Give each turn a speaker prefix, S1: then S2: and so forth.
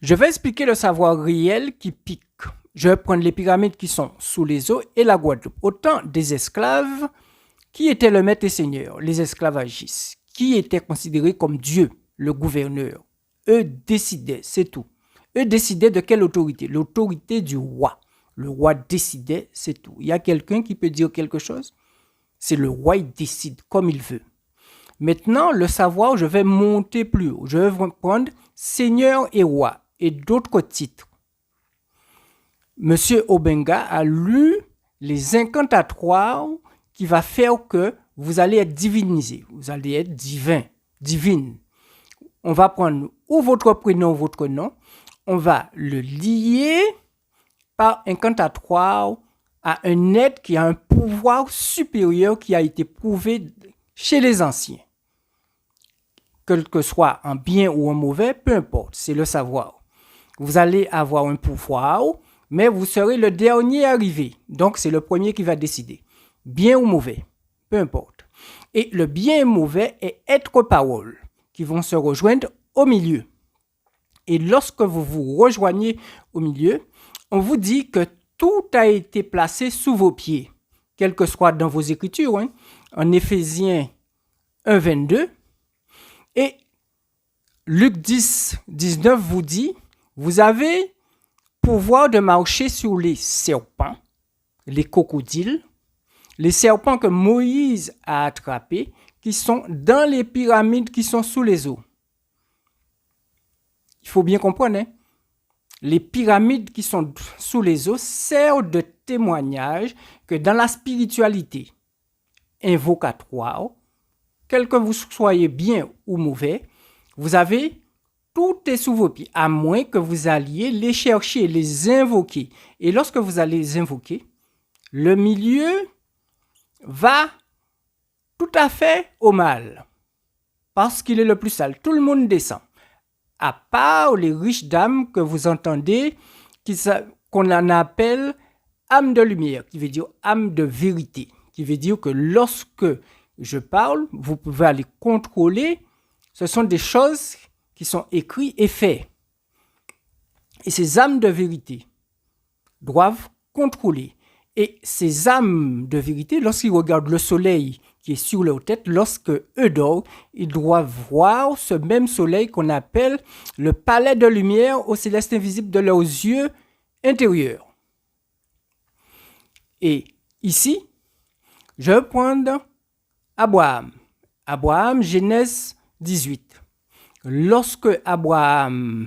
S1: Je vais expliquer le savoir réel qui pique. Je vais prendre les pyramides qui sont sous les eaux et la Guadeloupe. Autant des esclaves qui étaient le maître et seigneur, les esclavagistes, qui étaient considérés comme Dieu, le gouverneur. Eux décidaient, c'est tout. Eux décidaient de quelle autorité? L'autorité du roi. Le roi décidait, c'est tout. Il y a quelqu'un qui peut dire quelque chose? C'est le roi, il décide comme il veut. Maintenant, le savoir, je vais monter plus haut. Je vais prendre Seigneur et roi et d'autres titres. Monsieur Obenga a lu les incantatoires qui va faire que vous allez être divinisé. Vous allez être divin, divine. On va prendre ou votre prénom ou votre nom. On va le lier par incantatoire à un être qui a un pouvoir supérieur qui a été prouvé chez les anciens. Quel que soit un bien ou un mauvais, peu importe, c'est le savoir. Vous allez avoir un pouvoir, mais vous serez le dernier arrivé. Donc, c'est le premier qui va décider. Bien ou mauvais, peu importe. Et le bien et mauvais est être-parole, qui vont se rejoindre au milieu. Et lorsque vous vous rejoignez au milieu, on vous dit que tout a été placé sous vos pieds, quel que soit dans vos écritures, en Éphésiens 1, 22. Et Luc 10, 19 vous dit, vous avez pouvoir de marcher sur les serpents, les crocodiles, les serpents que Moïse a attrapés, qui sont dans les pyramides qui sont sous les eaux. Il faut bien comprendre, les pyramides qui sont sous les eaux servent de témoignage que dans la spiritualité invocatoire, quel que vous soyez bien ou mauvais, vous avez tout est sous vos pieds, à moins que vous alliez les chercher, les invoquer. Et lorsque vous allez les invoquer, le milieu va tout à fait au mal, parce qu'il est le plus sale. Tout le monde descend, à part les riches dames que vous entendez, qu'on en appelle âme de lumière, qui veut dire âme de vérité, qui veut dire que lorsque je parle, vous pouvez aller contrôler. Ce sont des choses qui sont écrites et faites. Et ces âmes de vérité doivent contrôler. Et ces âmes de vérité, lorsqu'ils regardent le soleil qui est sur leur tête, lorsque eux dorment, ils doivent voir ce même soleil qu'on appelle le palais de lumière au céleste invisible de leurs yeux intérieurs. Et ici, je vais prendre Abraham, Genèse 18. Lorsque Abraham